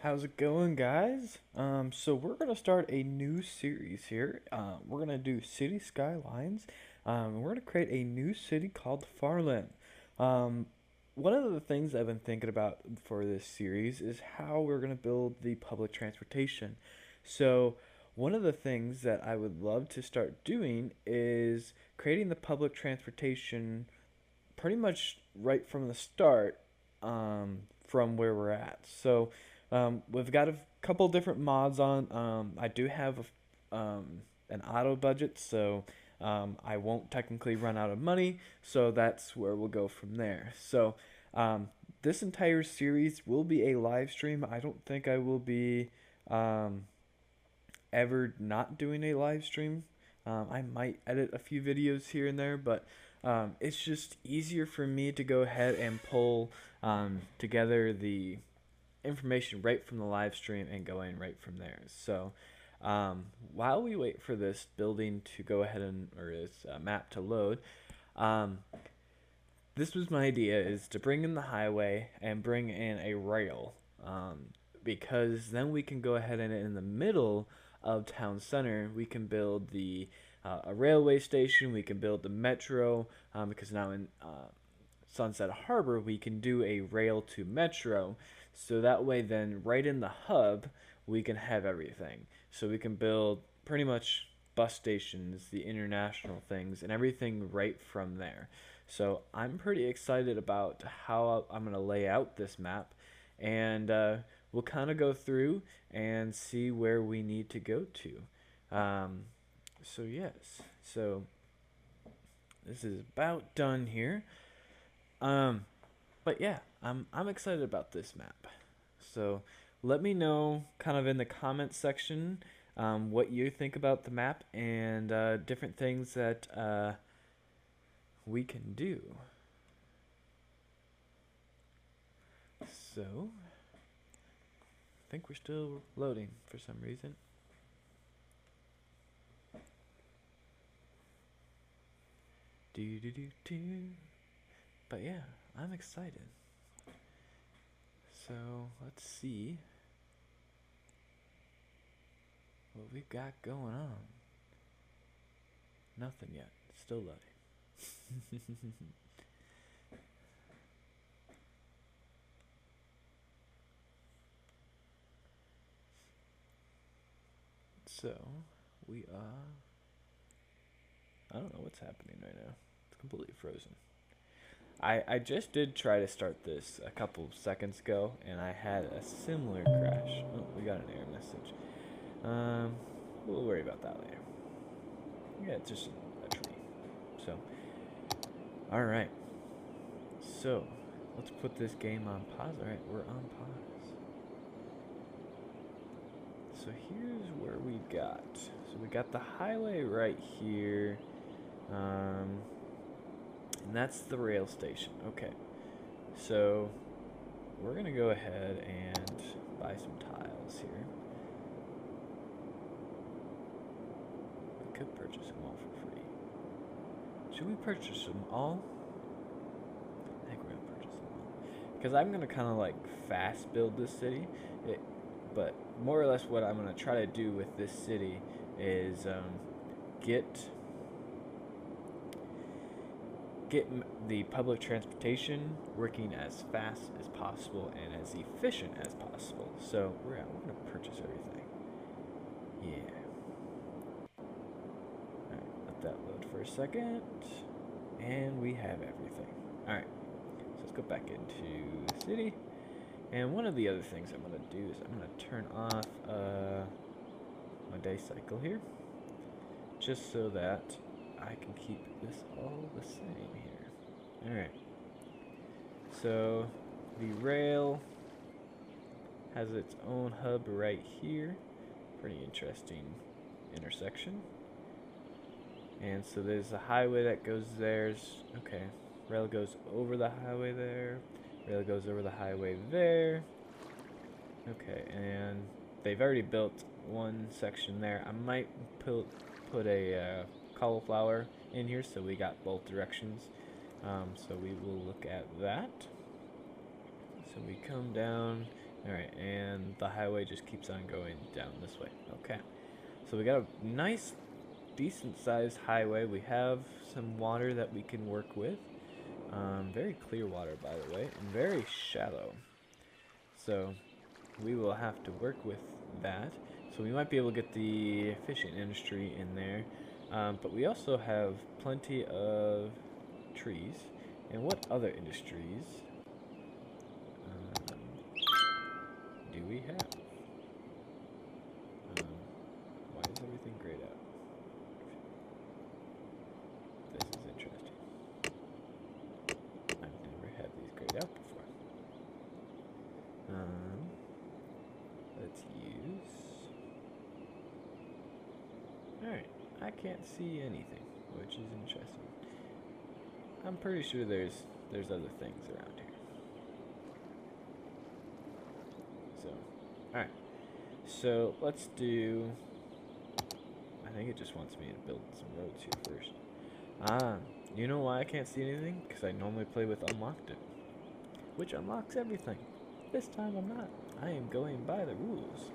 How's it going, guys? So we're gonna start a new series here. We're gonna do city skylines. We're gonna create a new city called Farlin. Um, One of the things I've been thinking about for this series is how we're gonna build the public transportation. So one of the things that I would love to start doing is creating the public transportation pretty much right from the start, from where we're at. So we've got a couple different mods on. I do have an auto budget, so I won't technically run out of money. So that's where we'll go from there. So this entire series will be a live stream. I don't think I will be um, ever not doing a live stream. I might edit a few videos here and there, but it's just easier for me to go ahead and pull together the information right from the live stream and going right from there. So while we wait for this building to go ahead and or this map to load, um, this was my idea: is to bring in the highway and bring in a rail, because then we can go ahead and in the middle of town center we can build the a railway station. We can build the metro, because now in Sunset Harbor we can do a rail to metro, so that way then right in the hub we can have everything. So we can build pretty much bus stations, the international things, and everything right from there. So I'm pretty excited about how I'm going to lay out this map, and we'll kind of go through and see where we need to go to. So yes, so this is about done here. Um, but yeah, I'm excited about this map. So let me know kind of in the comments section what you think about the map and different things that we can do. So I think we're still loading for some reason. Do do do do. But yeah, I'm excited. So let's see what we've got going on. Nothing yet. Still loading. So we are. I don't know what's happening right now. It's completely frozen. I just did try to start this a couple seconds ago, and I had a similar crash. Oh, we got an error message. Um, we'll worry about that later. Yeah, it's just a tree. So, all right. So, let's put this game on pause. All right, we're on pause. So here's where we got. So we got the highway right here. Um, and that's the rail station. Okay. So we're going to go ahead and buy some tiles here. We could purchase them all for free. Should we purchase them all? I think we're going to purchase them all. Because I'm going to kind of like fast build this city. But more or less what I'm going to try to do with this city is get the public transportation working as fast as possible and as efficient as possible. So we're going to purchase everything. Yeah. Alright, let that load for a second. And we have everything. Alright, so let's go back into the city. And one of the other things I'm going to do is I'm going to turn off my day cycle here, just so that I can keep this all the same here. Alright, so the rail has its own hub right here. Pretty interesting intersection. And so there's a highway that goes there. Okay, rail goes over the highway there. Rail goes over the highway there. Okay, and they've already built one section there. I might put a cauliflower in here so we got both directions. So we will look at that. So we come down Alright, and the highway just keeps on going down this way. Okay. So we got a nice, decent sized highway. We have some water that we can work with. Very clear water, by the way, and very shallow. So we will have to work with that. So we might be able to get the fishing industry in there. But we also have plenty of trees. And what other industries do we have? Why is everything grayed out? This is interesting. I've never had these grayed out before. Let's use... Alright, I can't see anything, which is interesting. I'm pretty sure there's other things around here. So, alright. So, let's do... I think it just wants me to build some roads here first. You know why I can't see anything? Because I normally play with unlocked it, which unlocks everything. This time I'm not. I am going by the rules.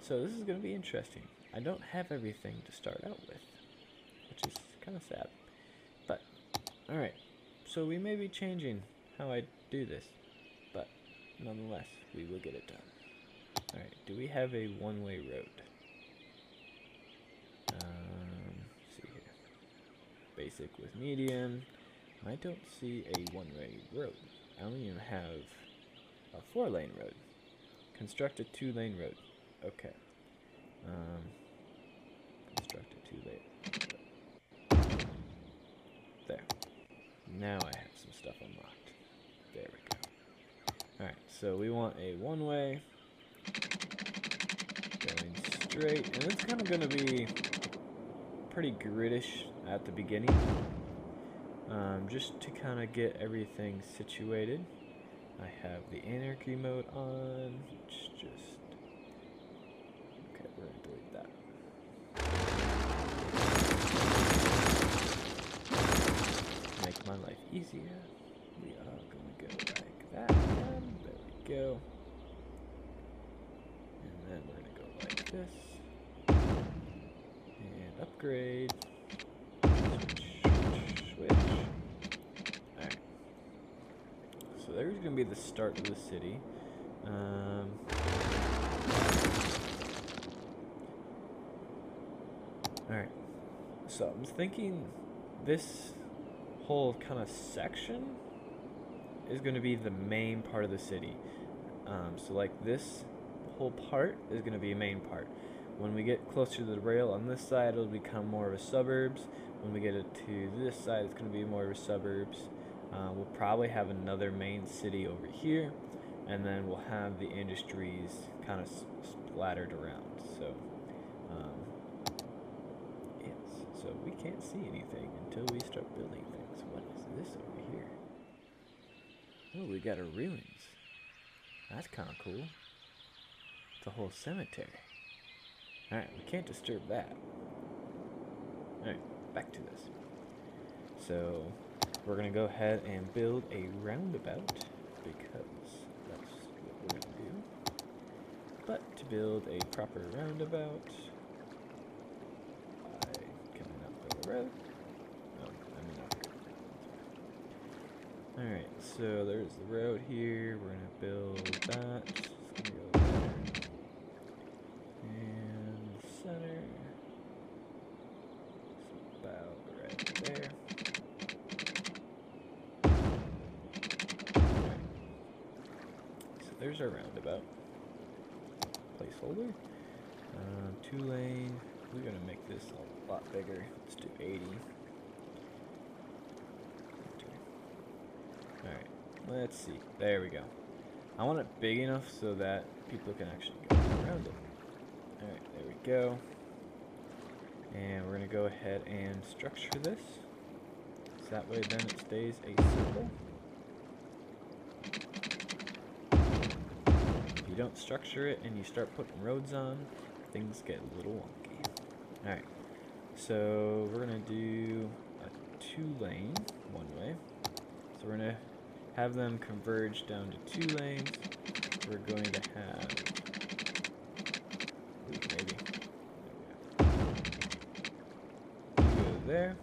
So this is going to be interesting. I don't have everything to start out with, which is kind of sad. But, alright. So we may be changing how I do this, but nonetheless, we will get it done. Alright, do we have a one-way road? See here. Basic with medium. I don't see a one-way road. I don't even have a 4-lane road. Construct a 2-lane road. Okay. Construct a 2-lane. There. Now I have some stuff unlocked. There we go. Alright, so we want a one-way. Going straight. And it's kind of going to be pretty griddish at the beginning. Just to kind of get everything situated. I have the anarchy mode on, which just... Okay, we're going to delete that. Make my life easier. We are going to go like that. And there we go. And then we're going to go like this. And upgrade. Switch. Alright. So there's going to be the start of the city. Alright. So I'm thinking this whole kind of section is going to be the main part of the city. So like this whole part is going to be a main part. When we get closer to the rail on this side, it'll become more of a suburbs. When we get it to this side, it's going to be more of a suburbs. We'll probably have another main city over here, and then we'll have the industries kind of splattered around. So, yes. So we can't see anything until we start building things. What is this over here? Oh, we got a ruins. That's kind of cool. It's a whole cemetery. Alright, we can't disturb that. Alright, back to this. So, we're going to go ahead and build a roundabout, because that's what we're going to do. But to build a proper roundabout, I cannot build a road. Oh, I mean, okay. Alright, so there's the road here. We're going to build that. It's going to go there. Center. It's about right there. Okay. So there's our roundabout. Placeholder. 2-lane. We're going to make this a lot bigger. Let's do 80. Alright, let's see. There we go. I want it big enough so that people can actually go around it. Alright, there we go. And we're going to go ahead and structure this. So that way then it stays a circle. If you don't structure it and you start putting roads on, things get a little wonky. Alright, so we're going to do a 2-lane, one way. So we're going to have them converge down to 2 lanes. We're going to have, maybe, you go there,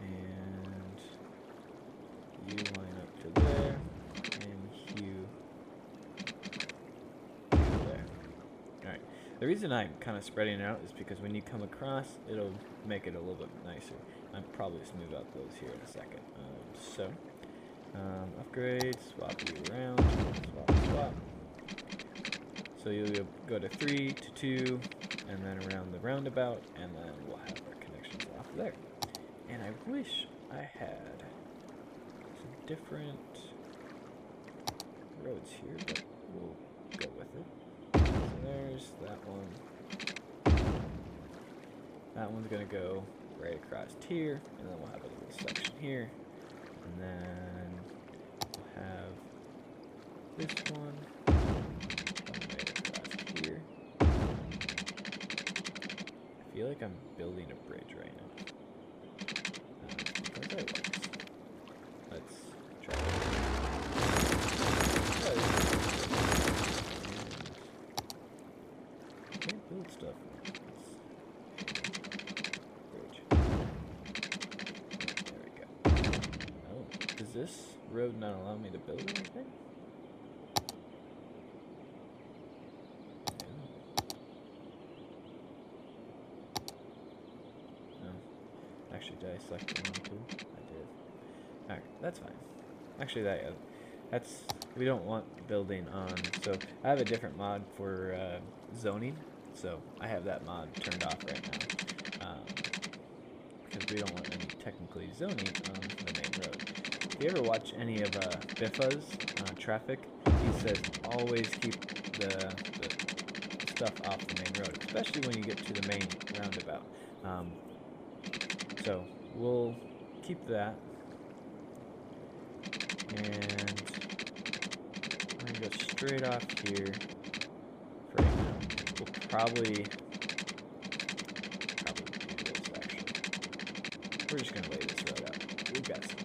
and you line up to there, and you go there. Alright, the reason I'm kind of spreading it out is because when you come across, it'll make it a little bit nicer. I'll probably smooth out those here in a second. Upgrade, swap you around, swap. So you'll go to 3 to 2, and then around the roundabout, and then we'll have our connections off there. And I wish I had some different roads here, but we'll go with it. So there's that one. That one's gonna go right across here, and then we'll have a little section here, and then we'll have this one right across here. I feel like I'm building a bridge right now. Because I was. Let's try it. I can't build stuff. Does this road not allow me to build anything? No. Actually, did I select the one too? I did. Alright, that's fine. Actually, we don't want building on, so I have a different mod for zoning, so I have that mod turned off right now. Because we don't want any technically zoning on the main road. If you ever watch any of Biffa's traffic, he says always keep the stuff off the main road, especially when you get to the main roundabout. So we'll keep that, and we're gonna go straight off here for right now. We'll probably do this actually. We're just gonna lay this road out. We've got some.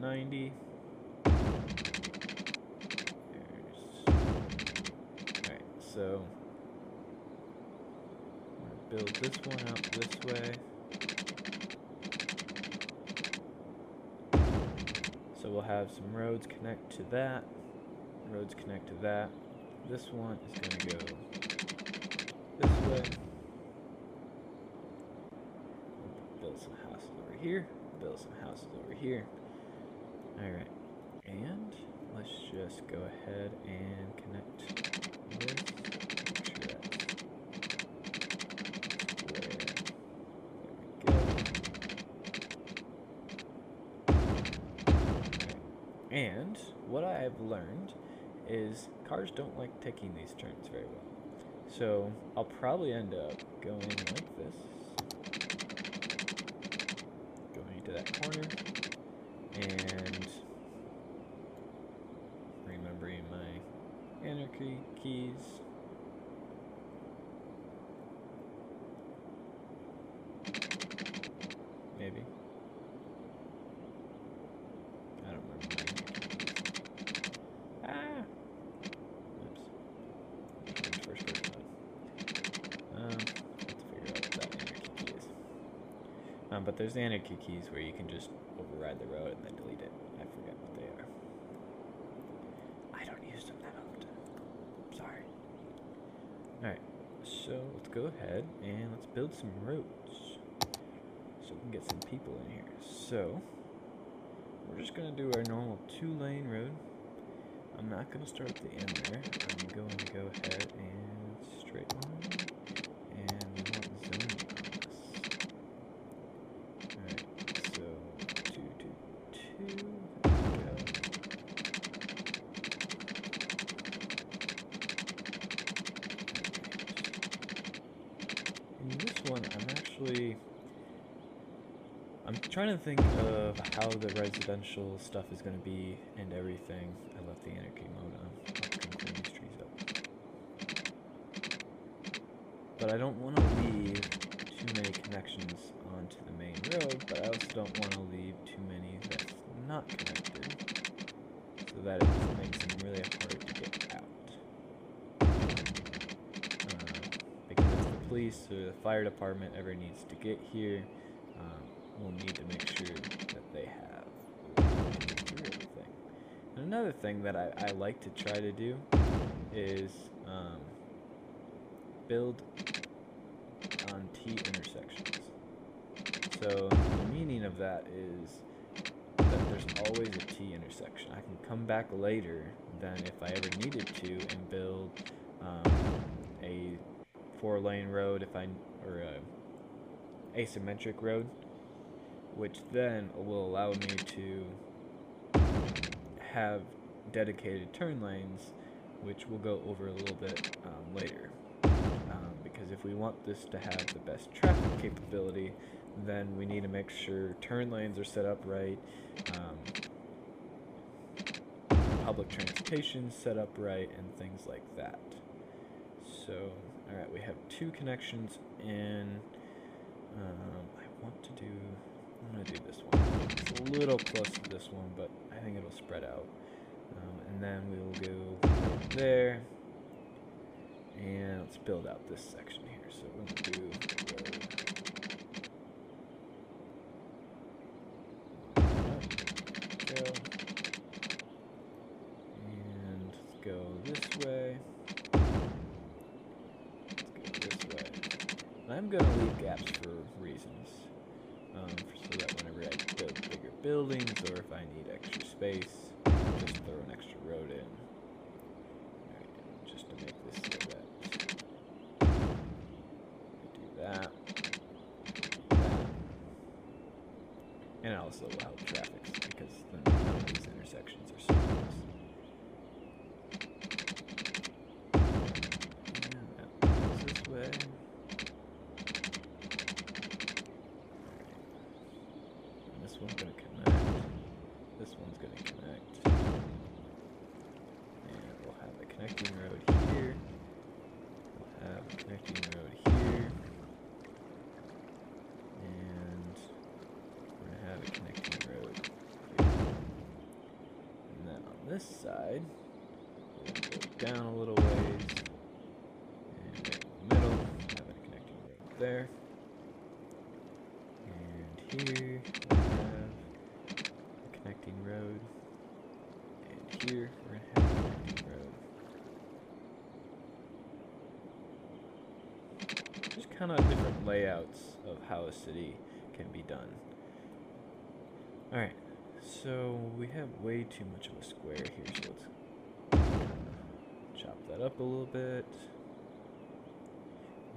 90. Alright, so I'm going to build this one out this way. So we'll have some roads connect to that. Roads connect to that. This one is going to go this way. Build some houses over here. Build some houses over here. Alright, and let's just go ahead and connect this. Make sure that's square. There we go. Right. And what I have learned is cars don't like taking these turns very well. So I'll probably end up going like this. Going to that corner. And remembering my anarchy keys. Maybe. I don't remember my anarchy keys. Ah! Oops. First person one. Let's figure out what that anarchy key is. But there's the anarchy keys where you can just override the road and then delete it. I forget what they are. I don't use them that often. Sorry. Alright, so let's go ahead and let's build some roads so we can get some people in here. So we're just going to do our normal 2-lane road. I'm not going to start at the end there. I'm going to go ahead and straight line, and we want zoning on this. Alright, so 2, 2, 2, there we go. In this one, I'm trying to think of how the residential stuff is going to be and everything. I left the anarchy mode on. I'll come clean these trees up. But I don't want to leave too many connections onto the main road, but I also don't want to leave too many that's not connected, so that it makes them really hard to get out. Because if the police or the fire department ever needs to get here, we'll need to make sure that they have everything. And another thing that I like to try to do is build on T-intersections. So the meaning of that is that there's always a T-intersection. I can come back later than if I ever needed to and build a 4-lane road or a asymmetric road, which then will allow me to have dedicated turn lanes, which we'll go over a little bit later. Because if we want this to have the best traffic capability, then we need to make sure turn lanes are set up right, public transportation set up right, and things like that. So, alright, we have 2 connections in. I'm going to do this one. It's a little close to this one, but I think it'll spread out. And then we will go right there. And let's build out this section here. So we're going to do go. And let's go this way. Let's go this way. And I'm going to leave gaps for reasons. So that whenever I build bigger buildings or if I need extra space, just throw an extra road in. Alright, just to make this so that I do that. And it also will help traffic because then none of these intersections are so close. And that goes this way. This one's going to connect. This one's going to connect. And we'll have a connecting road here. We'll have a connecting road here. And we're going to have a connecting road here. And then on this side, we're going to go down a little ways. And right in the middle, have a connecting road there. And here, road, and here we're going to have a connecting road. Just kind of different layouts of how a city can be done. Alright, so we have way too much of a square here, so let's chop that up a little bit.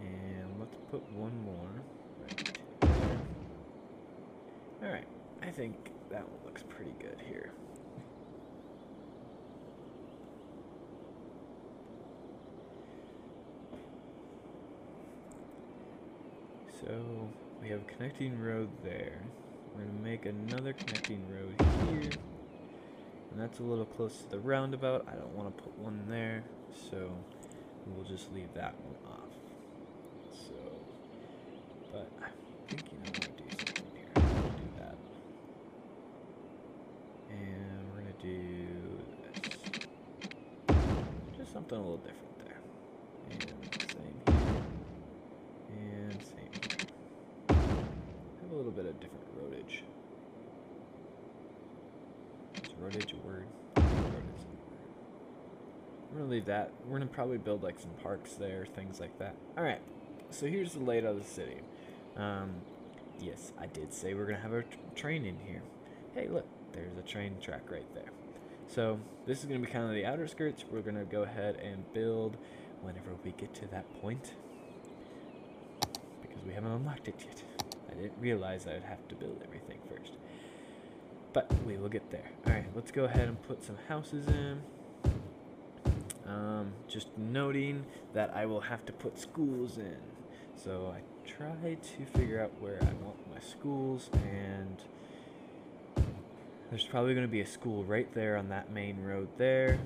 And let's put one more right there. Alright, I think that one looks pretty good here. So we have a connecting road there. We're going to make another connecting road here. And that's a little close to the roundabout. I don't want to put one there, so we'll just leave that one off. So, but I'm thinking I want to do something here. I'm going to do that. And we're going to do this. Just something a little different there. And same here. And same here. Have a little bit of different roadage. Is roadage a word? I think roadage is a word. We're going to leave that. We're going to probably build like some parks there, things like that. Alright, so here's the layout of the city. Yes, I did say we're going to have a train in here. Hey, look. There's a train track right there. So this is going to be kind of the outer skirts. We're going to go ahead and build whenever we get to that point, because we haven't unlocked it yet. I didn't realize I would have to build everything first, but we will get there. Alright, let's go ahead and put some houses in. Just noting that I will have to put schools in. So I tried to figure out where I want my schools, and there's probably going to be a school right there on that main road there.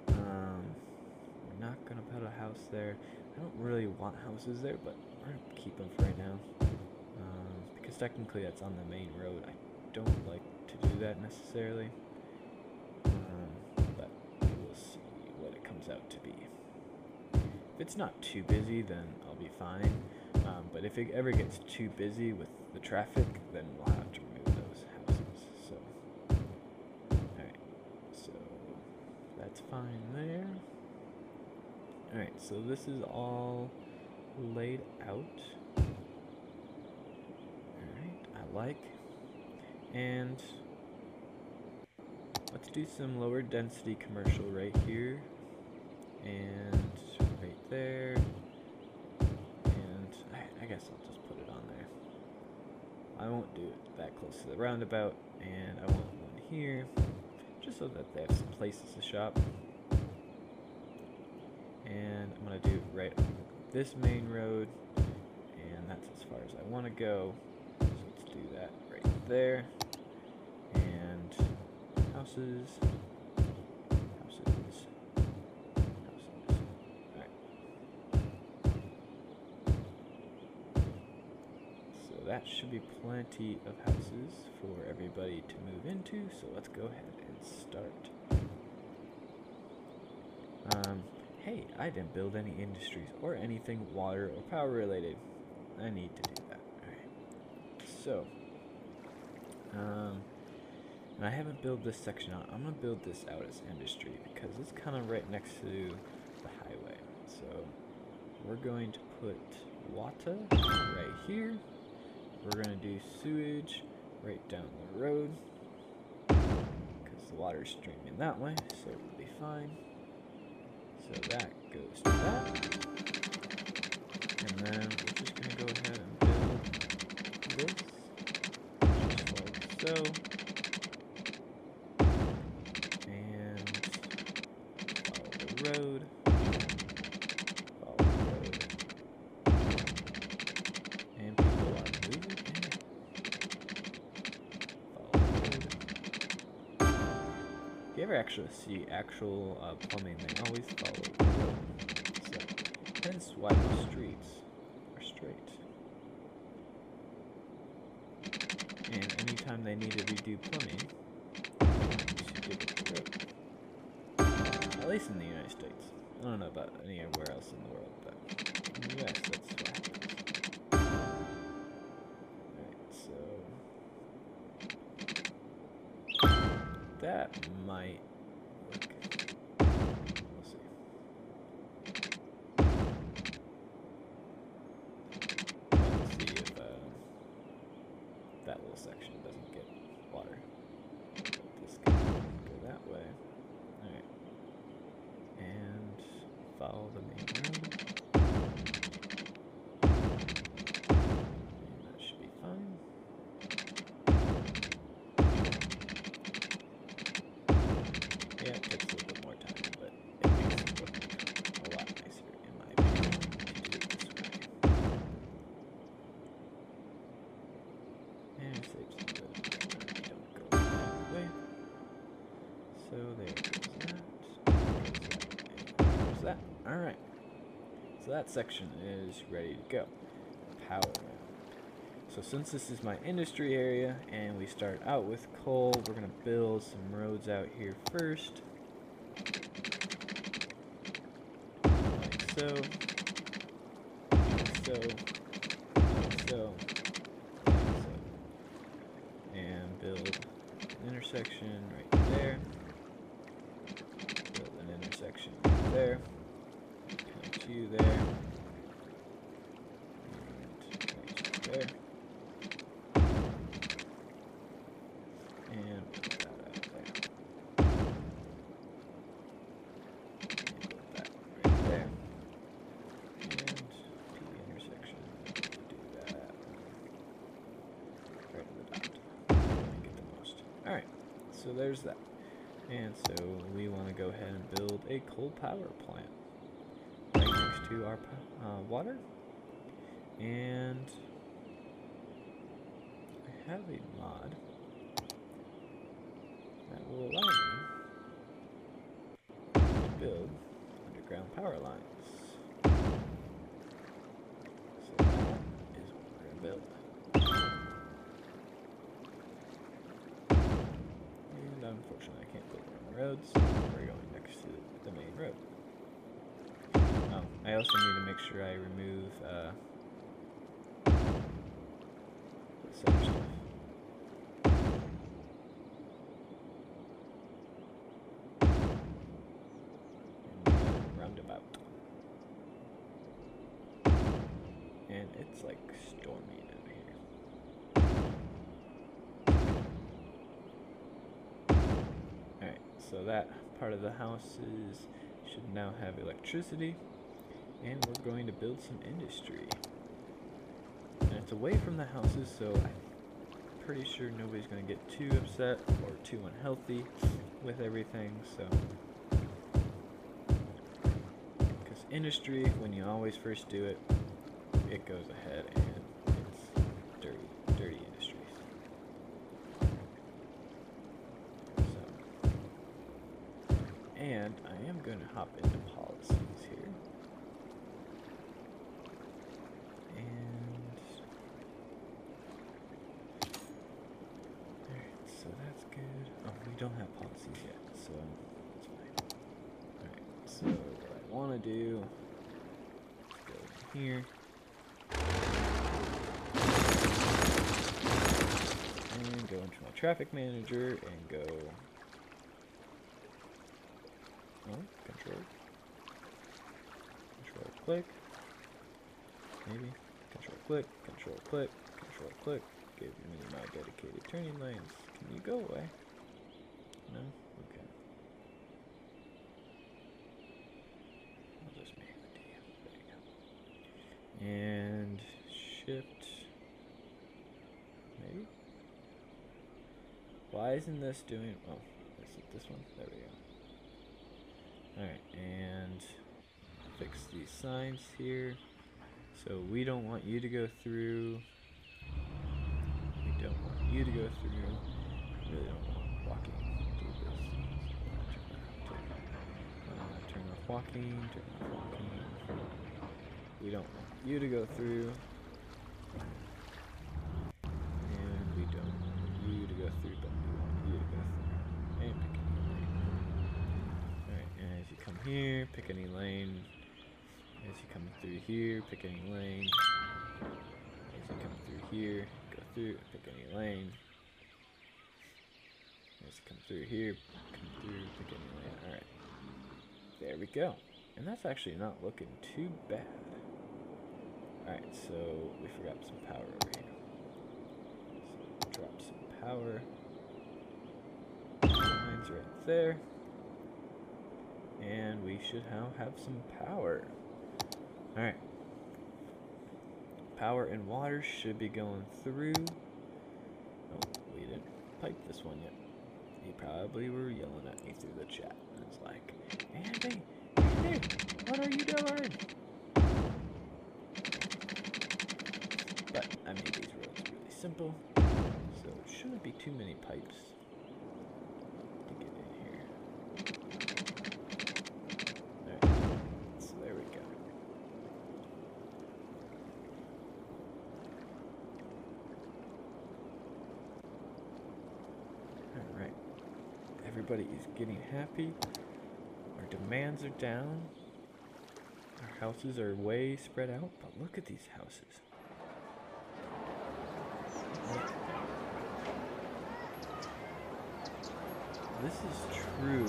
We're not going to put a house there. I don't really want houses there, but we're going to keep them for right now. Because technically that's on the main road. I don't like to do that necessarily. But we will see what it comes out to be. If it's not too busy, then I'll be fine. But if it ever gets too busy with the traffic, then we'll have to remove those houses. So, alright. So, that's fine there. Alright, so this is all laid out. Alright, I like. And let's do some lower density commercial right here. And right there. And I guess I'll just put it on there. I won't do it that close to the roundabout. And I want one here, just so that they have some places to shop. And I'm going to do right on this main road, and that's as far as I want to go. So let's do that right there. And houses. Alright. So that should be plenty of houses for everybody to move into, so let's go ahead and start. Hey, I didn't build any industries or anything water or power related. I need to do that. Alright. So, and I haven't built this section out. I'm going to build this out as industry because it's kind of right next to the highway. So, we're going to put water right here. We're going to do sewage right down the road because the water's streaming that way, so it'll be fine. So that goes to that. And then we're just going to go ahead and build this, just like so. And follow the road. Follow the road. And people are moving in. Follow the road. If you ever actually see actual plumbing, they always follow the road. So, hence why most streets are straight. And anytime they need to redo plumbing, you should dig up the road. At least in the United States. I don't know about anywhere else in the world, but in the US, that's what happens. Alright, so that might work. We'll see. Let's see if that little section doesn't get water. This can go that way. Alright. And follow the main road. And that should be fine. Yeah, it takes a little bit more time, but it makes it look a lot nicer, in my opinion, to do it this way. And it saves a little bit when you don't go that way. So there goes that. There's that. Alright. So that section is ready to go. Power round. So since this is my industry area and we start out with coal, we're going to build some roads out here first. Like so. Like so. Like so. Like so. And build an intersection right there. Build an intersection right there. Connect you there. And connect you there. And put that out there. And put that right there. And T intersection. Do that right in the dot. Get the most. Alright, so there's that. And so we want to go ahead and build a coal power plant right next to our water. And I have a mod that will allow me to build underground power lines. Unfortunately, I can't build on the roads, so we're going next to the main road. Oh, I also need to make sure I remove this other stuff. And roundabout. And it's like stormy out here. Alright, so that part of the houses should now have electricity. And we're going to build some industry. And it's away from the houses, so I'm pretty sure nobody's going to get too upset or too unhealthy with everything, so. Because industry, when you always first do it, it goes ahead and it's dirty industries. So. And I am going to hop into policies here. So that's good. Oh, we don't have policies yet, so that's fine. Alright, so what I want to do is go in here. And go into my traffic manager and go... Oh, control. Control click. Maybe. Control click, control click, control click. Give me my dedicated turning lanes. Can you go away? No? Okay. I'll just make the DM. There you go. And shift. Maybe? Why isn't this doing... Oh, is it this one? There we go. Alright, and fix these signs here. So we don't want you to go through. We don't want you to go through. Really don't want walking to this. Turn off walking, turn off walking. We don't want you to go through. And we don't want you to go through, but we want you to go through. And pick any lane. Alright, and as you come here, pick any lane. As you come through here, pick any lane. As you come through here, go through, pick any lane. As you come through here, come through, pick any lane. Alright. There we go. And that's actually not looking too bad. Alright, so we forgot some power over here. So drop some power. Lines right there. And we should now have some power. Alright. Power and water should be going through. Oh, we didn't pipe this one yet. You probably were yelling at me through the chat. And it's like, Andy, what are you doing? But I made these roads really simple, so it shouldn't be too many pipes to get in here. Alright, so there we go. Alright, everybody is getting happy. Our demands are down. Our houses are way spread out, but look at these houses. This is true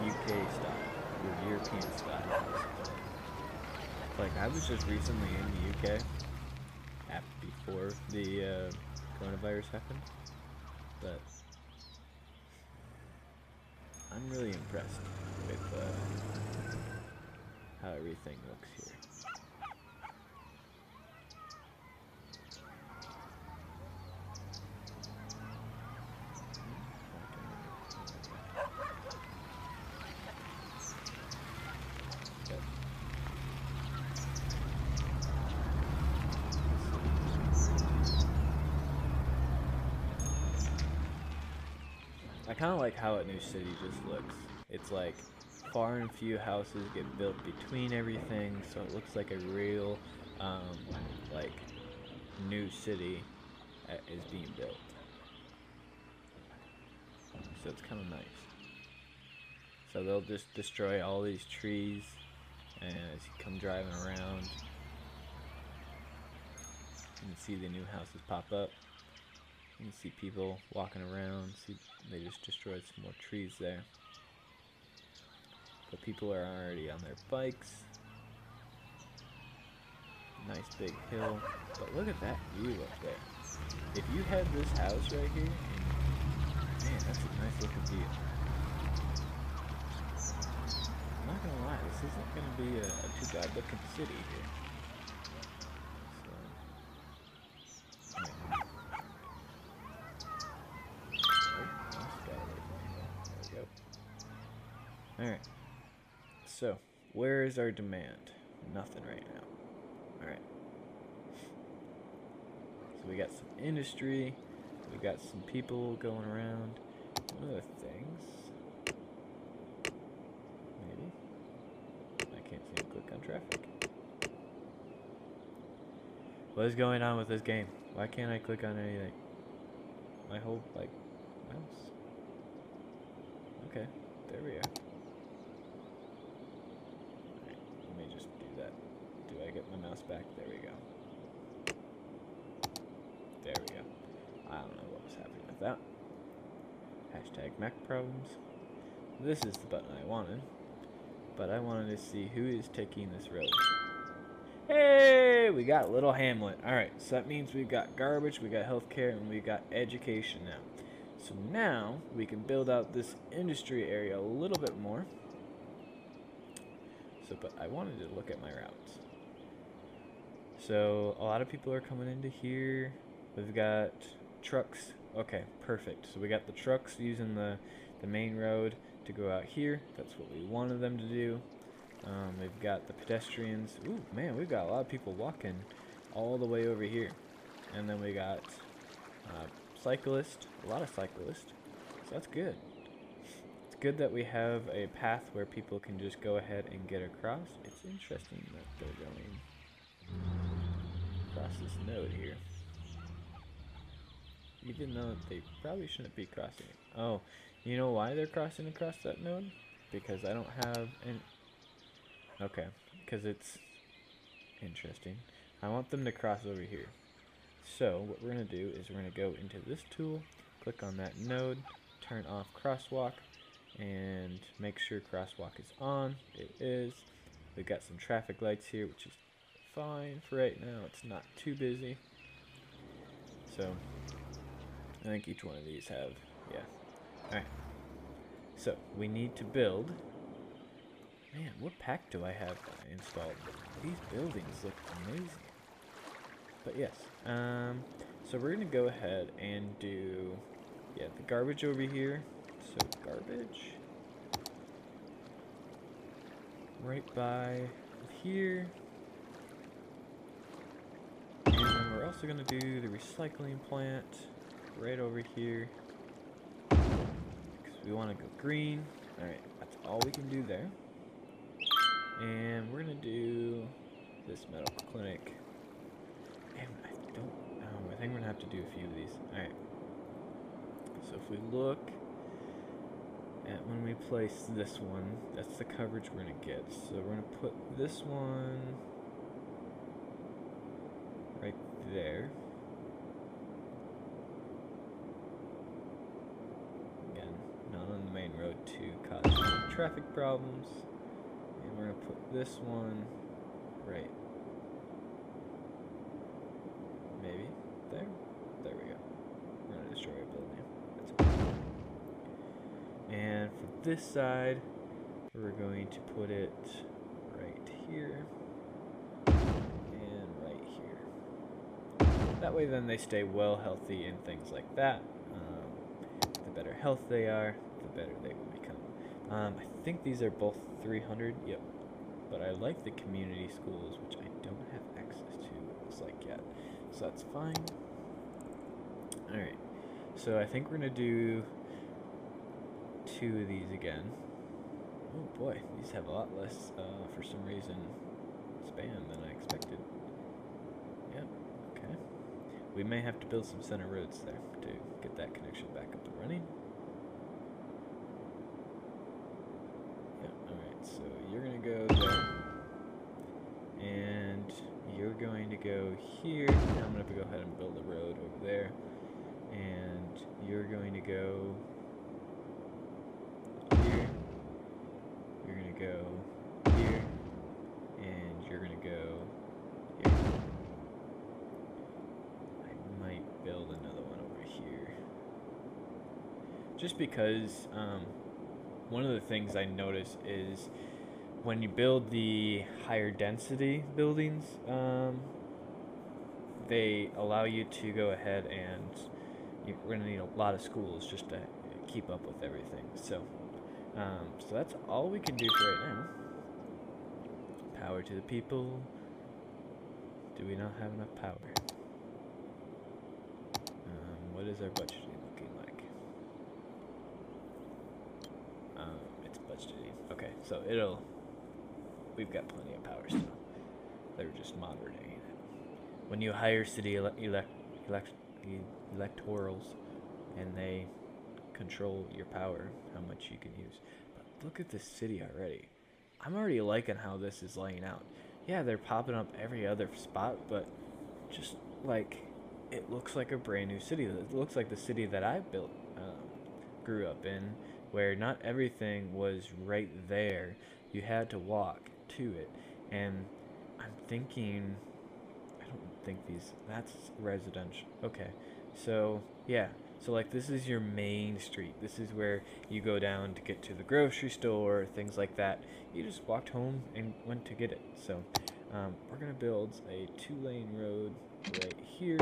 UK style, or European style. Like, I was just recently in the UK before the coronavirus happened, but I'm really impressed with how everything looks here. I kind of like how a new city just looks. It's like far and few houses get built between everything, so it looks like a real, like, new city is being built. So it's kind of nice. So they'll just destroy all these trees, and as you come driving around, you can see the new houses pop up. You can see people walking around. See, they just destroyed some more trees there. But people are already on their bikes. Nice big hill. But look at that view up there. If you had this house right here, man, that's a nice looking view. I'm not gonna lie, this isn't gonna be a too bad looking city here. Alright, so where is our demand? Nothing right now. Alright, so we got some industry, we got some people going around. One of the things, maybe, I can't seem to click on traffic. What is going on with this game? Why can't I click on anything? My whole, like, mouse. Okay, there we are. I get my mouse back. There we go. There we go. I don't know what was happening with that. Hashtag Mac problems. This is the button I wanted. But I wanted to see who is taking this road. Hey! We got Little Hamlet. Alright, so that means we've got garbage, we got healthcare, and we've got education now. So now we can build out this industry area a little bit more. So, but I wanted to look at my routes. So a lot of people are coming into here. We've got trucks. Okay, perfect. So we got the trucks using the main road to go out here. That's what we wanted them to do. We've got the pedestrians. Ooh, man, we've got a lot of people walking all the way over here. And then we got cyclists, a lot of cyclists. So that's good. It's good that we have a path where people can just go ahead and get across. It's interesting that they're going across this node here, even though they probably shouldn't be crossing it. Oh, you know why they're crossing across that node? Because I don't have any. Okay, because it's interesting. I want them to cross over here. So what we're going to do is we're going to go into this tool, click on that node, turn off crosswalk, and make sure crosswalk is on. It is. We've got some traffic lights here, which is fine for right now. It's not too busy. So I think each one of these have, yeah. Alright. So we need to build. Man, what pack do I have installed? These buildings look amazing. But yes, so we're gonna go ahead and do, yeah, the garbage over here. So garbage right by here. And then we're also gonna do the recycling plant right over here, because we want to go green. Alright, that's all we can do there. And we're gonna do this medical clinic. And I don't know, I think we're gonna have to do a few of these. Alright. So if we look at when we place this one, that's the coverage we're gonna get. So we're gonna put this one right there. Again, not on the main road to cause traffic problems. And we're gonna put this one right, maybe there. There we go. We're gonna destroy a building. That's okay. And for this side, we're going to put it right here and right here. That way then they stay well healthy and things like that. The better health they are, the better they will become. I think these are both 300, yep. But I like the community schools, which I don't have access to, it looks like, yet. So that's fine. Alright, so I think we're going to do 2 of these again. Oh boy, these have a lot less, for some reason, span than I expected. Yep, okay. We may have to build some center roads there to get that connection back up and running. so you're gonna go there, and you're going to go here. And I'm gonna go ahead and build a road over there, and you're going to go here. You're gonna go here, and you're gonna go here. I might build another one over here, just because one of the things I notice is when you build the higher density buildings, they allow you to go ahead and we're going to need a lot of schools just to keep up with everything. So that's all we can do for right now. Power to the people. Do we not have enough power? What is our budgeting looking like? It's budgeting. Okay, so we've got plenty of power still. They're just moderating it. When you hire city electorals and they control your power, how much you can use. But look at this city already. I'm already liking how this is laying out. Yeah, they're popping up every other spot, but just like it looks like a brand new city. It looks like the city that I built, grew up in, where not everything was right there. You had to walk to it. And I'm thinking, I don't think that's residential. Okay, so yeah, so like this is your main street. This is where you go down to get to the grocery store, things like that. You just walked home and went to get it. So we're gonna build a 2-lane road right here,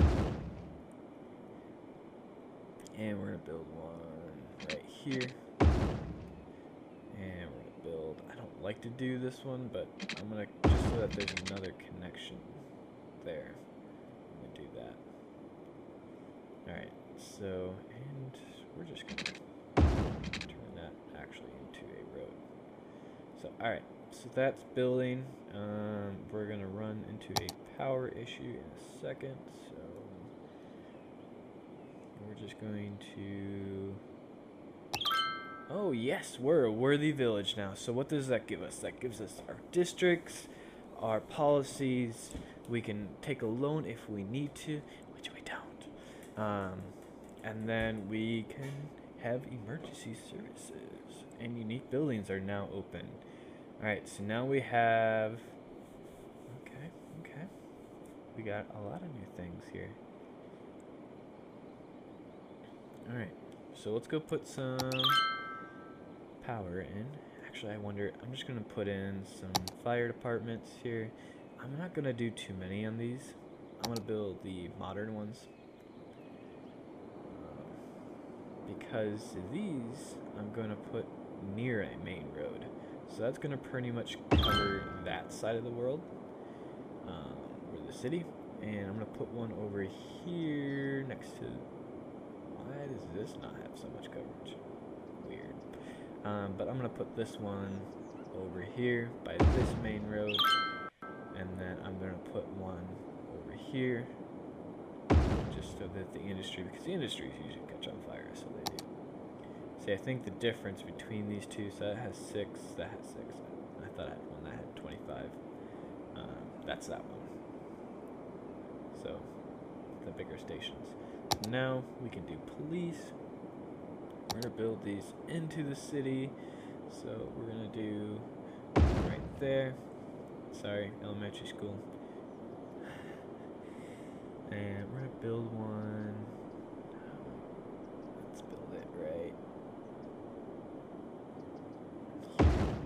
and we're gonna build one right here, and we're gonna build, I don't like to do this one, but I'm gonna, just so that there's another connection there, I'm gonna do that. Alright, so, and we're just gonna turn that actually into a road. So alright, so that's building. We're gonna run into a power issue in a second, so we're just going to, oh yes, we're a worthy village now. So what does that give us? That gives us our districts, our policies. We can take a loan if we need to, which we don't. And then we can have emergency services, and unique buildings are now open. Alright, so now we have, okay, we got a lot of new things here. Alright, so let's go put some power in. Actually, I wonder, I'm just going to put in some fire departments here. I'm not going to do too many on these. I'm going to build the modern ones. Because these I'm going to put near a main road. So that's going to pretty much cover that side of the world, or the city. And I'm going to put one over here next to, why does this not have so much coverage? Weird. But I'm going to put this one over here by this main road. And then I'm going to put one over here, just so that the industry, because the industries usually catch on fire, so they do. See, I think the difference between these two, so that has 6, that has 6. I thought I had one that had 25. That's that one. So, the bigger stations. So now we can do police. We're going to build these into the city. So we're going to do right there. Sorry, elementary school. And we're going to build one. Let's build it right here.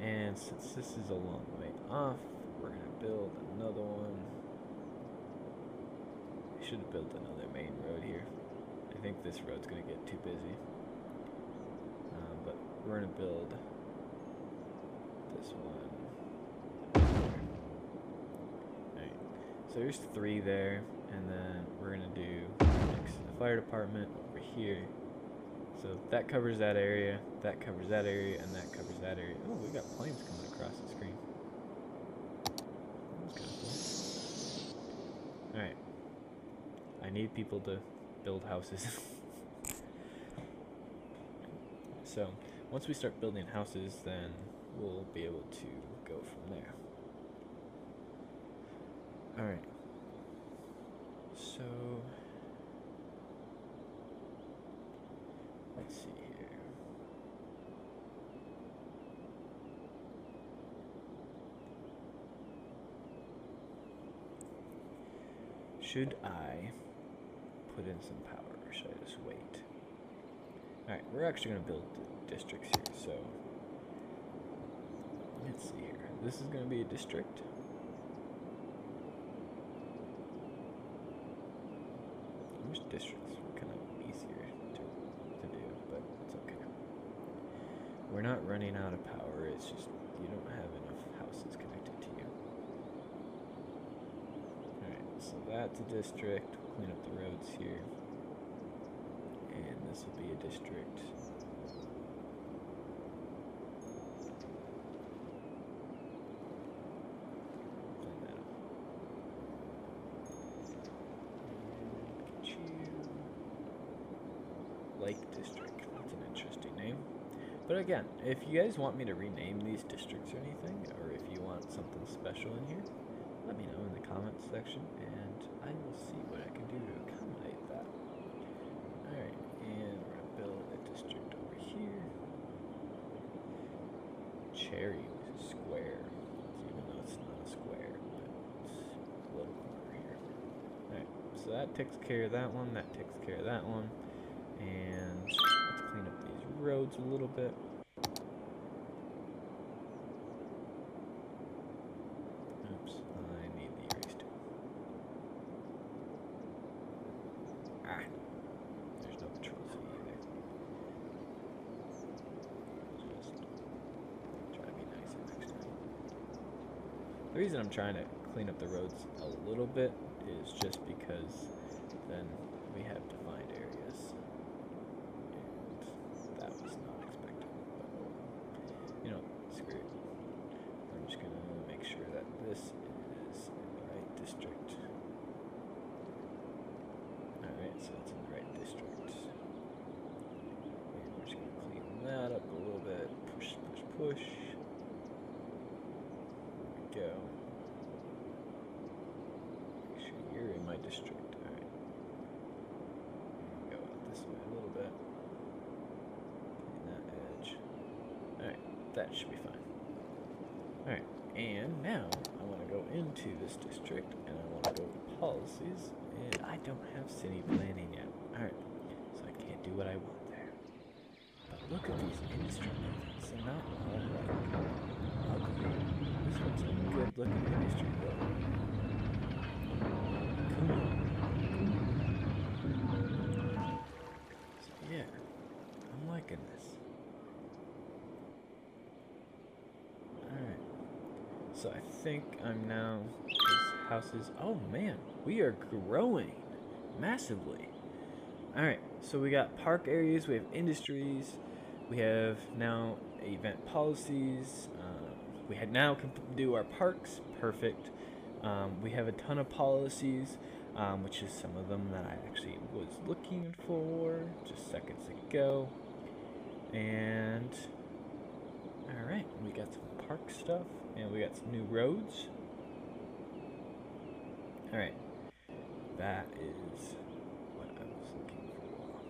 And since this is a long way off, we're going to build another one. We should have built another main road here. I think this road's going to get too busy. But we're going to build this one. Alright, so there's 3 there, and then we're going to do next to the fire department over here. So that covers that area, that covers that area, and that covers that area. Oh, we got planes coming across the screen. That's kind of cool. Alright. I need people to build houses. So once we start building houses, then we'll be able to go from there. Alright. So, let's see here. Should I put in some power, or should I just wait? Alright, we're actually going to build districts here, so let's see here. This is going to be a district. I wish districts were kind of easier to do, but it's okay. We're not running out of power, it's just you don't have enough houses connected to you. Alright, so that's a district. We'll clean up the roads here. And this will be a district. Clean that up. And get you Lake District. That's an interesting name. But again, if you guys want me to rename these districts or anything, or if you want something special in here, let me know in the comments section, and I will see what I can do to accommodate that. Alright, and we're going to build a district over here. Cherry Square. Even though it's not a square, but it's a little corner here. Alright, so that takes care of that one, that takes care of that one. And let's clean up these roads a little bit. Oops, I need the erase tool. Ah, there's no controls either. Just try to be nicer next time. The reason I'm trying to clean up the roads a little bit is just because then we have defined areas. And that was not expected. But, you know, screw it. I'm just going to make sure that this is in the right district. Alright, so it's in the right district. And we're just going to clean that up a little bit. Push, push, push. There we go. Make sure you're in my district. Alright. Go out this way a little bit. Clean that edge. Alright, that should be fine. Alright, and now I want to go into this district and I want to go to policies, and I don't have city planning yet. Alright, so I can't do what I want there. But look at these industry buildings. They're not all like ugly. This one's a good looking industry building. Cool. So yeah, I'm liking this. Alright. So I think I'm now, this house is, oh man, we are growing massively. Alright, so we got park areas, we have industries, we have now event policies, we had now can do our parks, perfect. We have a ton of policies, which is some of them that I actually was looking for just seconds ago. And alright, we got some park stuff, and we got some new roads. Alright, that is what I was looking for.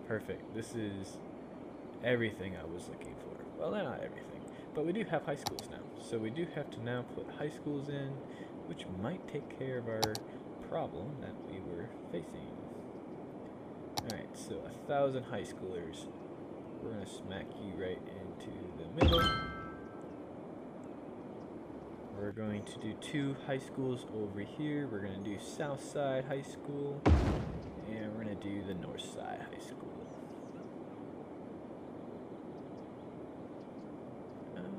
Perfect, this is everything I was looking for. Well, not everything, but we do have high schools now. So we do have to now put high schools in, which might take care of our problem that we were facing. Alright, so 1,000 high schoolers. We're going to smack you right into the middle. We're going to do 2 high schools over here. We're going to do South Side High School, and we're going to do the North Side High School. Yeah,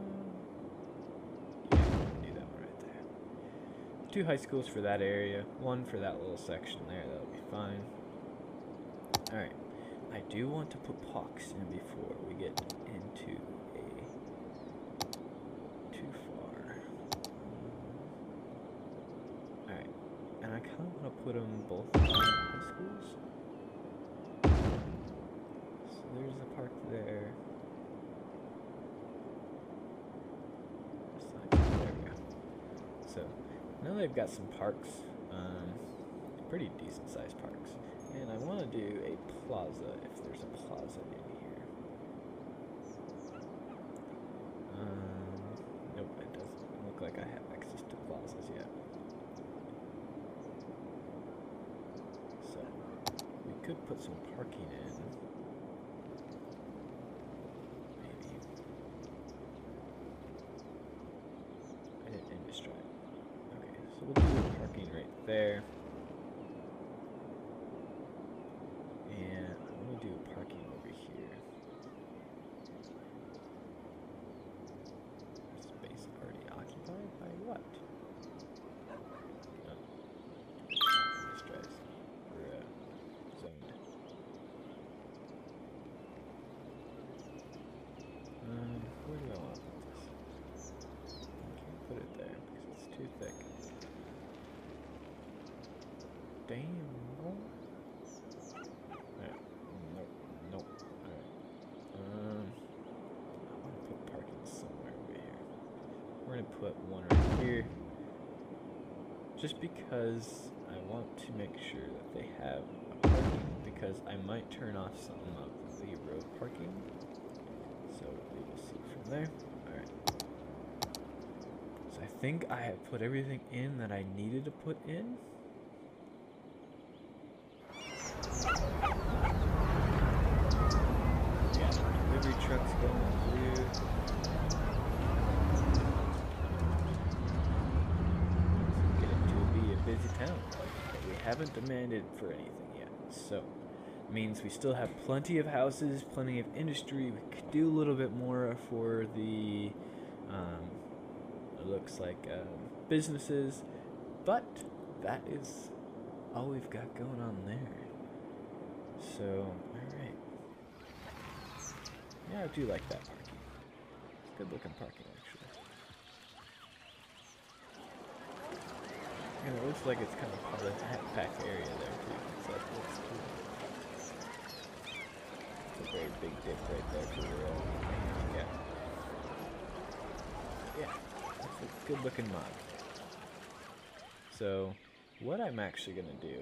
do that one right there. 2 high schools for that area, 1 for that little section there. That'll be fine. Alright, I do want to put parks in before we get into too far. Alright, and I kind of want to put them both in high schools. So there's a park there. So I know they've got some parks, pretty decent sized parks. And I want to do a plaza if there's a plaza in here. Nope, it doesn't look like I have access to plazas yet. So we could put some parking in. Maybe. I didn't industry. Okay, so we'll do the parking right there. And I'm going to do parking over here. Space already occupied by what? No. Stress. We're zoned. Where do I want to put this? I can't put it there because it's too thick. Damn. Alright. Nope. Alright. I want to put parking somewhere over here. We're going to put one right here. Just because I want to make sure that they have a parking, because I might turn off some of the road parking. So we will see from there. Alright. So I think I have put everything in that I needed to put in. Yeah, delivery trucks going through. It's getting to be a busy town, but we haven't demanded for anything yet. So means we still have plenty of houses, plenty of industry. We could do a little bit more for the, it looks like businesses, but that is all we've got going on there. So, alright. Yeah, I do like that parking. It's good looking parking, actually. And it looks like it's kind of part of the packed area there, too. So that looks cool. A very big dip right there for your yeah, that's a good looking mod. So what I'm actually going to do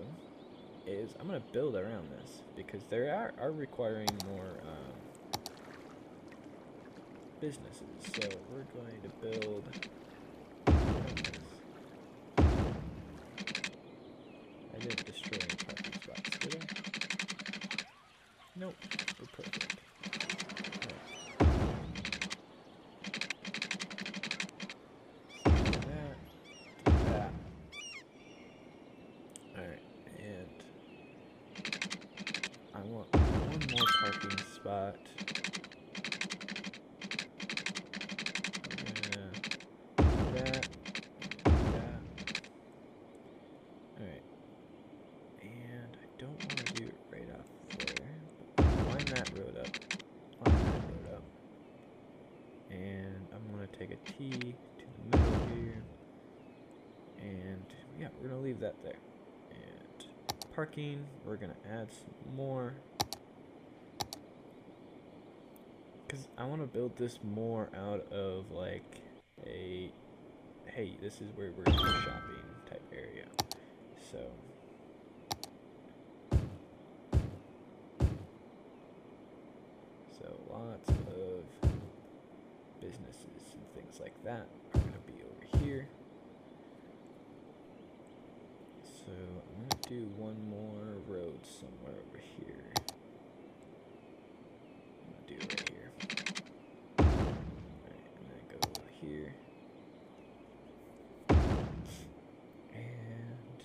is I'm going to build around this, because they are requiring more businesses. So we're going to build around this. I didn't destroy any parking spots, did I? Nope. We're perfect. Right. Do that. Alright, and I want one more parking spot. That. Alright. And I don't want to do it right off there. Line that road up. And I'm going to take a T to the middle here. And yeah, we're going to leave that there. And parking, we're going to add some more. Because I want to build this more out of like a, hey, this is where we're going to go shopping type area. So lots of businesses and things like that are going to be over here. So I'm going to do one more road somewhere over here. I'm going to do it right here. Alright, and then go over here. And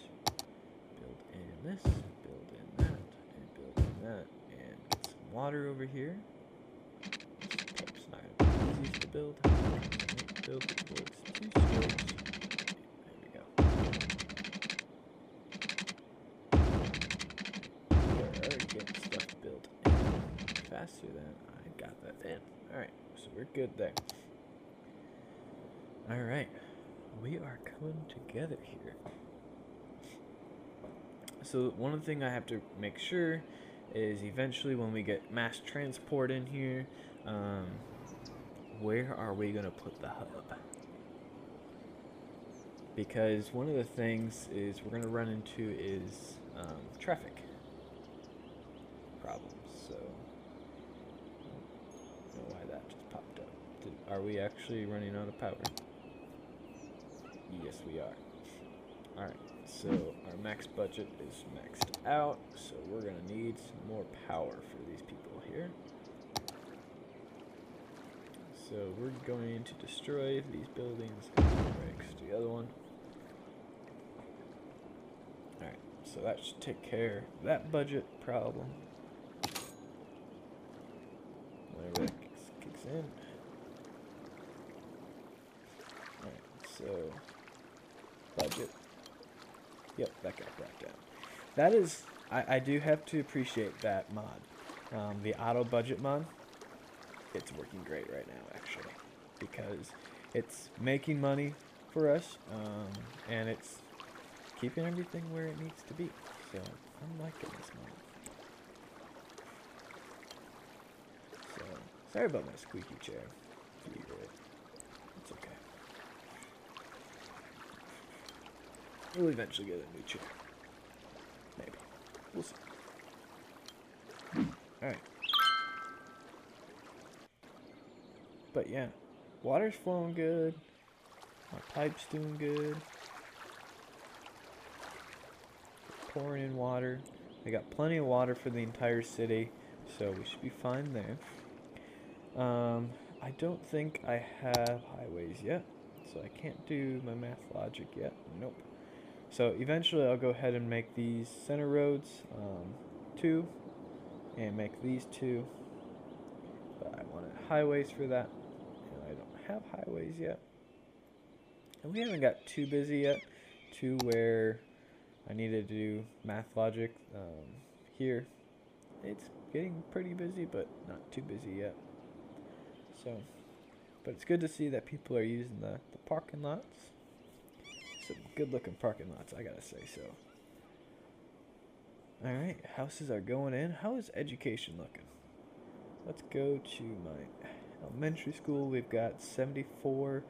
build in this, build in that, and build in that, and get some water over here. Pipe's not going to be easy to build. Build it towards 2 stories. There we go. We are already getting stuff built in faster than I got that in. Alright, so we're good there. Alright, we are coming together here. So one thing I have to make sure is eventually when we get mass transport in here, where are we going to put the hub? because one of the things is we're going to run into is traffic problems. So, I don't know why that just popped up. Are we actually running out of power? Yes, we are. Alright, so our max budget is maxed out, so we're going to need some more power for these people here. So we're going to destroy these buildings and fix the other one. Alright, so that should take care of that budget problem. Whenever that kicks in. Alright, so budget. Yep, that got brought down. That is, I do have to appreciate that mod. The auto budget mod, it's working great right now actually, because it's making money for us, and it's keeping everything where it needs to be. So I'm liking this mod. So sorry about my squeaky chair. If you hear it, it's okay. We'll eventually get a new chair. Maybe. We'll see. Alright. But yeah, water's flowing good. My pipe's doing good. Pouring in water. We got plenty of water for the entire city, so we should be fine there. I don't think I have highways yet, so I can't do my math logic yet. Nope. So eventually I'll go ahead and make these center roads 2, and make these 2. But I wanted highways for that, and I don't have highways yet. And we haven't got too busy yet to where I need to do math logic here. It's getting pretty busy, but not too busy yet. So, but it's good to see that people are using the parking lots. Some good looking parking lots, I gotta say so. Alright, houses are going in. How is education looking? Let's go to my elementary school. We've got 74.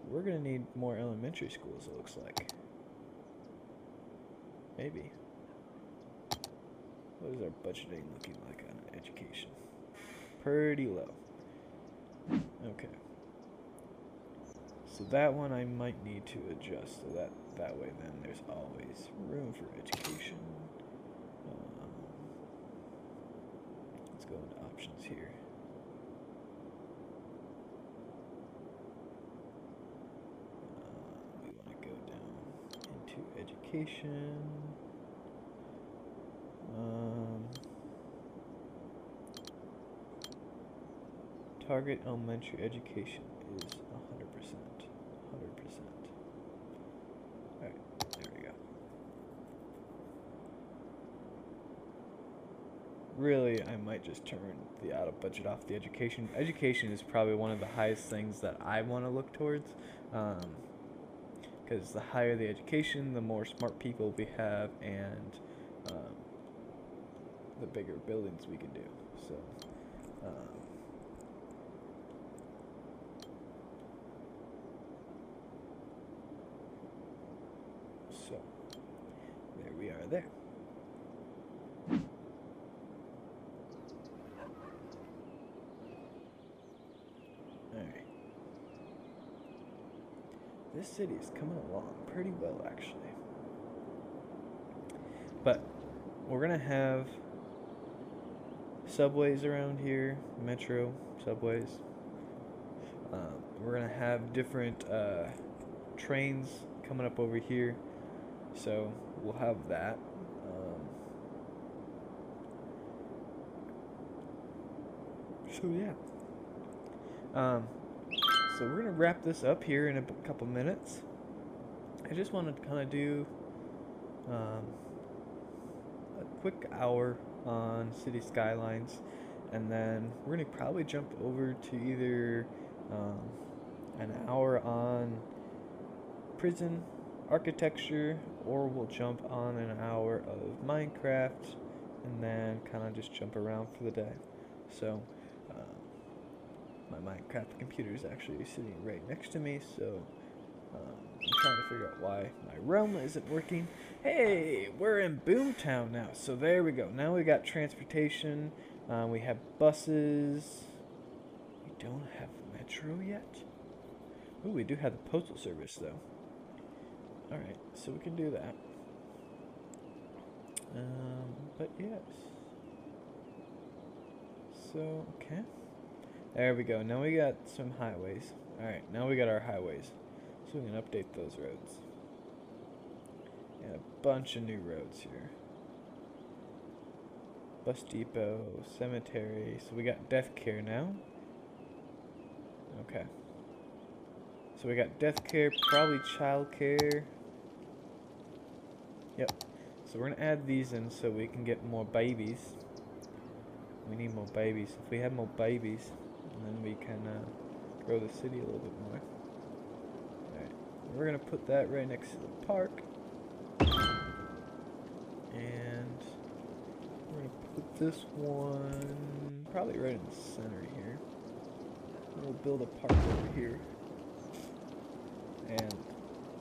We're gonna need more elementary schools, it looks like. Maybe. What is our budgeting looking like on education? Pretty low. Okay. So that one I might need to adjust, so that way then there's always room for education. Let's go into options here. We want to go down into education. Target elementary education is 100%. 100%. Alright, there we go. Really, I might just turn the auto budget off the education. Education is probably one of the highest things that I want to look towards. Because the higher the education, the more smart people we have, and the bigger buildings we can do. So, there we are there. Alright. This city is coming along pretty well, actually. But we're going to have subways around here, metro subways. We're going to have different trains coming up over here. So we'll have that. So yeah. So we're gonna wrap this up here in a couple minutes. I just wanted to kind of do a quick hour on City Skylines, and then we're gonna probably jump over to either an hour on prison architecture, or we'll jump on an hour of Minecraft, and then kind of just jump around for the day. So my Minecraft computer is actually sitting right next to me, so I'm trying to figure out why my realm isn't working. Hey, we're in Boomtown now. So there we go. Now we got transportation. We have buses. We don't have metro yet. Ooh, we do have the postal service though. Alright, so we can do that. But yes. So, okay. There we go. Now we got some highways. Alright, now we got our highways. So we can update those roads. And a bunch of new roads here. Bus depot, cemetery. So we got death care now. Okay. So we got death care, probably child care. Yep. So we're going to add these in so we can get more babies. We need more babies. If we have more babies, then we can grow the city a little bit more. Alright. We're going to put that right next to the park. And we're going to put this one probably right in the center here. We'll build a park over here. And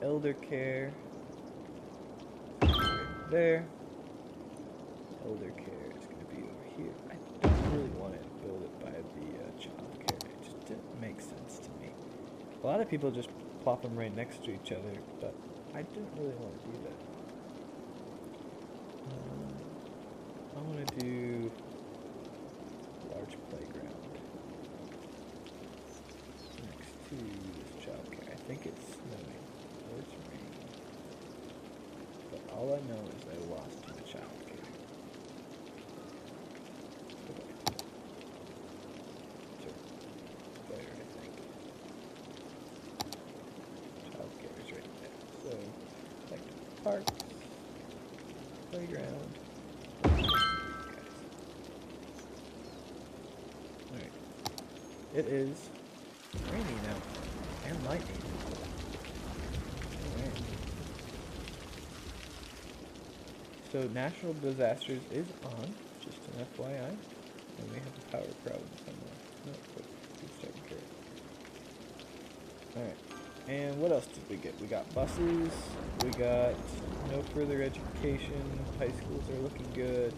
elder care right there. Elder care is going to be over here. I don't really want to build it by the child care. It just didn't make sense to me. A lot of people just plop them right next to each other, but I didn't really want to do that. I want to do large playground next to this child care. I think it's snowing or it's raining, but all I know is I lost my child care. Okay. Sure. There, I think. Child care is right there. So, like the park, playground. Alright. It is raining now. And lightning. Alright. So natural disasters is on, just an FYI. And we have a power problem somewhere. No, but it's taken care of. Alright. And what else did we get? We got buses, we got no further education, high schools are looking good.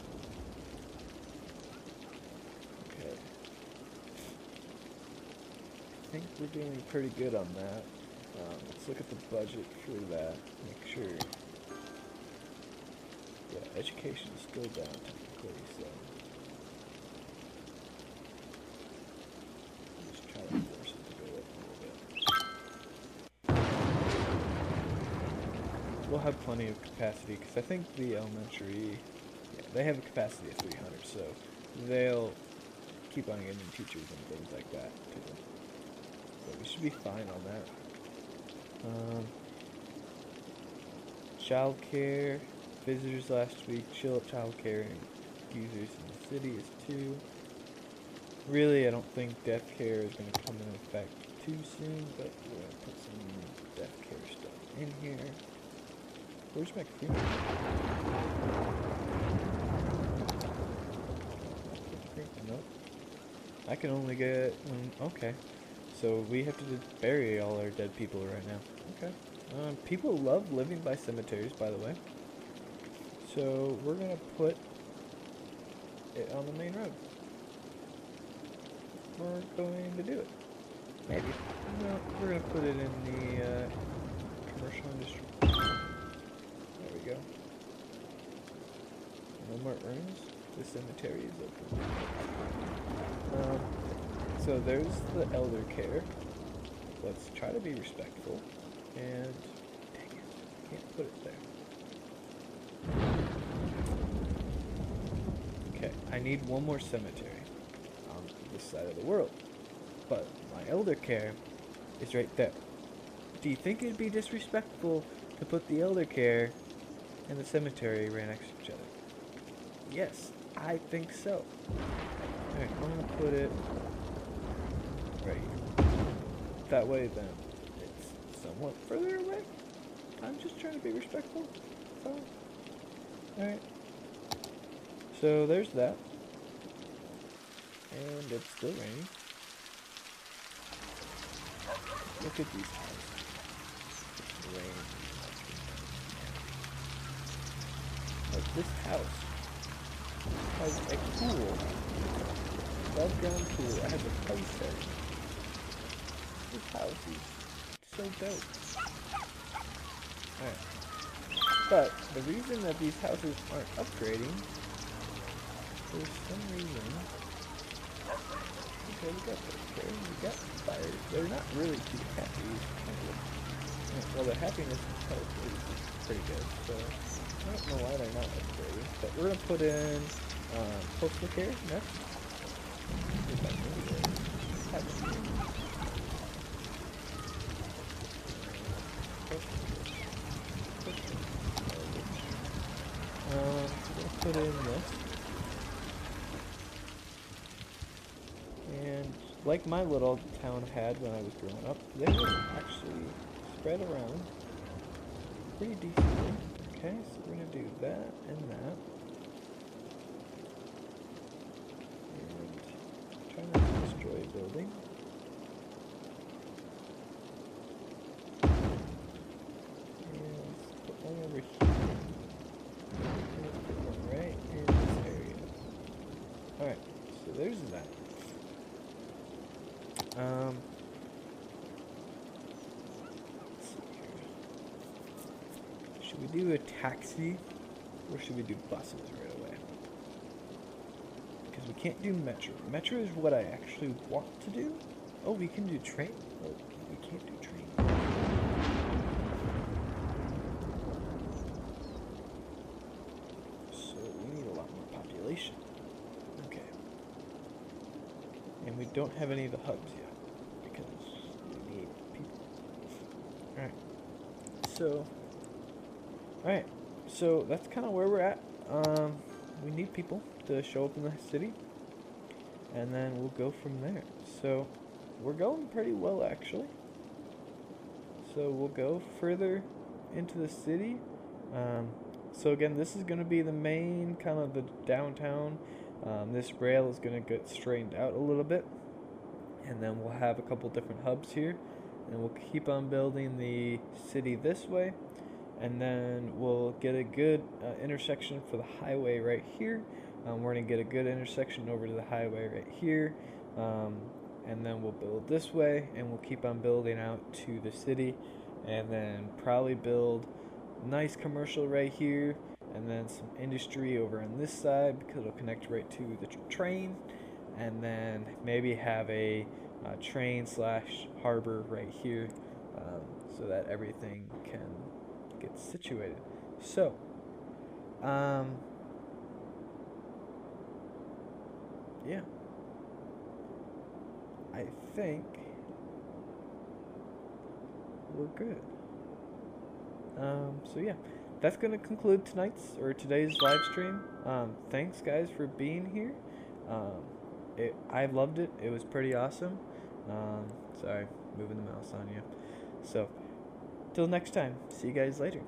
Okay. I think we're doing pretty good on that. Let's look at the budget for that, make sure. Yeah, education is still down technically, so. Just try to force it to go up a little bit. We'll have plenty of capacity, because I think the elementary, yeah, they have a capacity of 300, so they'll keep on getting teachers and things like that, too. So we should be fine on that. Child care, visitors last week, child care users in the city is 2. Really, I don't think death care is going to come into effect too soon, but we're going to put some death care stuff in here. Where's my cream? Nope. I can only get okay. So we have to bury all our dead people right now. Okay. People love living by cemeteries, by the way. So we're gonna put it on the main road. We're going to do it. Maybe. No, we're gonna put it in the commercial industry. There we go. No more urns. The cemetery is open. So there's the elder care. Let's try to be respectful. And dang it, can't put it there. Okay, I need one more cemetery on this side of the world. But my elder care is right there. Do you think it'd be disrespectful to put the elder care and the cemetery right next to each other? Yes, I think so. Alright, I'm gonna put it right here. That way then it's somewhat further away. I'm just trying to be respectful. So, alright. So there's that. And it's still raining. Look at these houses. this house has a pool, above ground pool. It has a place there. This house is so dope. Alright. But the reason that these houses aren't upgrading, for some reason, okay, we got this, okay, we got fires. They're not really too happy. Well, their happiness and health is pretty good, so I don't know why they're not upgrading. But we're gonna put in postal care next. We'll put in this. And like my little town had when I was growing up, they were actually spread around pretty decently. Okay, so we're gonna do that and that. And try not to destroy a building. And let's put one over here. Right in this area. Alright, so there's that. Let's see here. Should we do a taxi or should we do buses right away? Because we can't do metro. Metro is what I actually want to do. Oh, we can do train. Oh, we can't do train. Okay. And we don't have any of the hubs yet because we need people. Alright, so that's kind of where we're at. We need people to show up in the city, and then we'll go from there. So we're going pretty well actually. So we'll go further into the city. So again, this is going to be the main kind of the downtown. This rail is going to get straightened out a little bit, and then we'll have a couple different hubs here, and we'll keep on building the city this way, and then we'll get a good intersection for the highway right here. We're going to get a good intersection over to the highway right here, and then we'll build this way, and we'll keep on building out to the city, and then probably build nice commercial right here, and then some industry over on this side because it'll connect right to the train, and then maybe have a train slash harbor right here, so that everything can get situated. So yeah, I think we're good. So yeah, that's gonna conclude today's live stream. Thanks guys for being here. I loved it. It was pretty awesome. Sorry, moving the mouse on you. So, till next time. See you guys later.